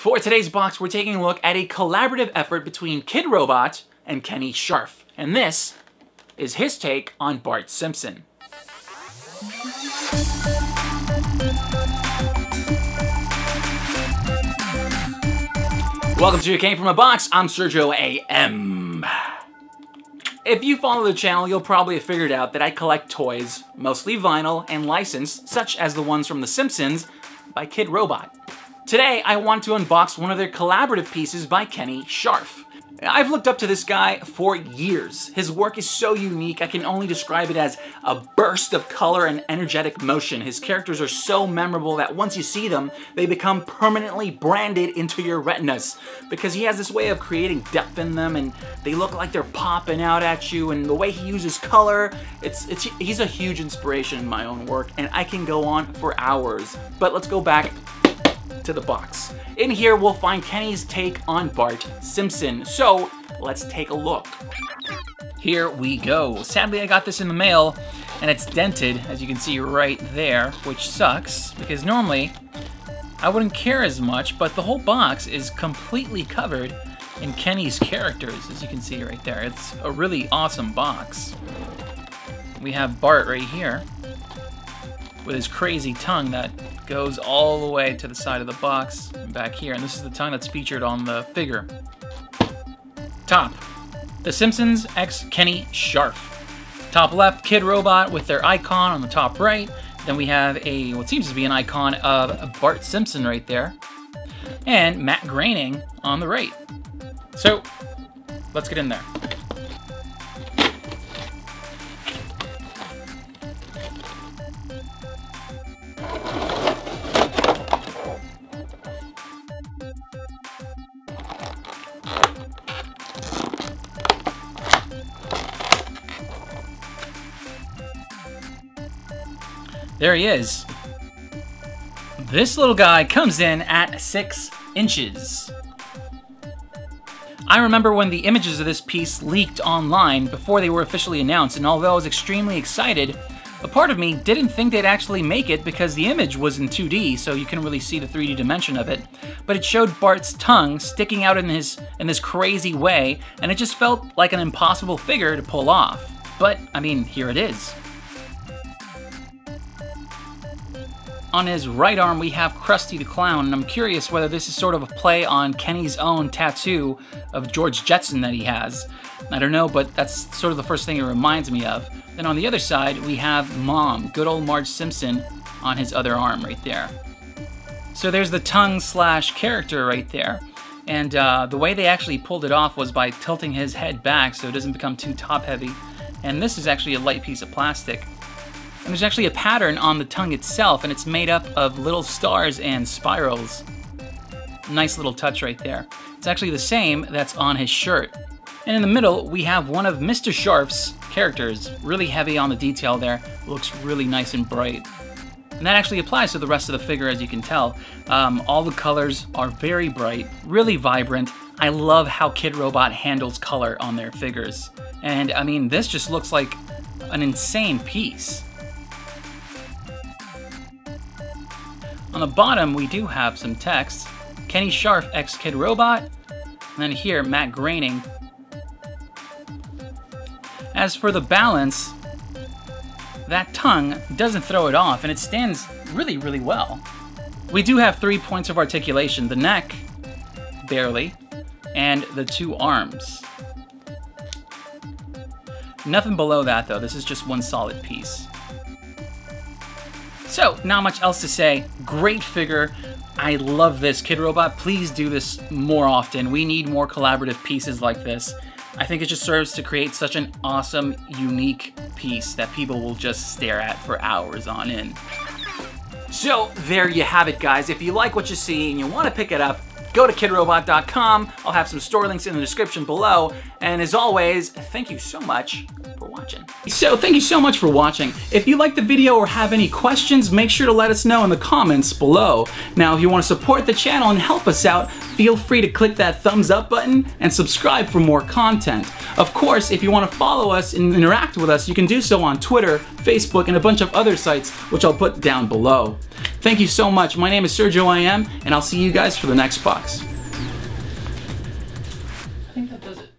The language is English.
For today's box, we're taking a look at a collaborative effort between Kidrobot and Kenny Scharf. And this is his take on Bart Simpson. Welcome to Came From a Box. I'm Sergio AM. If you follow the channel, you'll probably have figured out that I collect toys, mostly vinyl and licensed, such as the ones from The Simpsons by Kidrobot. Today, I want to unbox one of their collaborative pieces by Kenny Scharf. I've looked up to this guy for years. His work is so unique, I can only describe it as a burst of color and energetic motion. His characters are so memorable that once you see them, they become permanently branded into your retinas. Because he has this way of creating depth in them, and they look like they're popping out at you, and the way he uses color, he's a huge inspiration in my own work, and I can go on for hours. But let's go back to the box. In here, we'll find Kenny's take on Bart Simpson. So let's take a look. Here we go. Sadly, I got this in the mail and it's dented, as you can see right there, which sucks because normally I wouldn't care as much, but the whole box is completely covered in Kenny's characters, as you can see right there. It's a really awesome box. We have Bart right here with his crazy tongue that goes all the way to the side of the box and back here. And this is the tongue that's featured on the figure. Top, The Simpsons x Kenny Scharf. Top left, Kidrobot with their icon on the top right. Then we have what seems to be an icon of Bart Simpson right there. And Matt Groening on the right. So, let's get in there. There he is. This little guy comes in at 6 inches. I remember when the images of this piece leaked online before they were officially announced, and although I was extremely excited, a part of me didn't think they'd actually make it because the image was in 2D, so you couldn't really see the 3D dimension of it. But it showed Bart's tongue sticking out in this crazy way, and it just felt like an impossible figure to pull off. But, I mean, here it is. On his right arm, we have Krusty the Clown, and I'm curious whether this is sort of a play on Kenny's own tattoo of George Jetson that he has. I don't know, but that's sort of the first thing it reminds me of. Then on the other side, we have Mom, good old Marge Simpson, on his other arm right there. So there's the tongue/character right there. And the way they actually pulled it off was by tilting his head back so it doesn't become too top-heavy. And this is actually a light piece of plastic. And there's actually a pattern on the tongue itself, and it's made up of little stars and spirals. Nice little touch right there. It's actually the same that's on his shirt. And in the middle, we have one of Mr. Scharf's characters. Really heavy on the detail there. Looks really nice and bright. And that actually applies to the rest of the figure, as you can tell. All the colors are very bright, really vibrant. I love how Kidrobot handles color on their figures. And I mean, this just looks like an insane piece. On the bottom, we do have some text. Kenny Scharf x Kidrobot, and then here, Matt Groening. As for the balance, that tongue doesn't throw it off, and it stands really, really well. We do have 3 points of articulation, the neck, barely, and the 2 arms. Nothing below that, though. This is just one solid piece. So, not much else to say. Great figure. I love this. Kidrobot, please do this more often. We need more collaborative pieces like this. I think it just serves to create such an awesome, unique piece that people will just stare at for hours on end. So, there you have it, guys. If you like what you see and you want to pick it up, go to kidrobot.com. I'll have some store links in the description below. And as always, thank you so much for watching. So thank you so much for watching. If you liked the video or have any questions, make sure to let us know in the comments below. Now, if you want to support the channel and help us out, feel free to click that thumbs up button and subscribe for more content. Of course, if you want to follow us and interact with us, you can do so on Twitter, Facebook, and a bunch of other sites, which I'll put down below. Thank you so much. My name is Sergio IM, and I'll see you guys for the next box. I think that does it.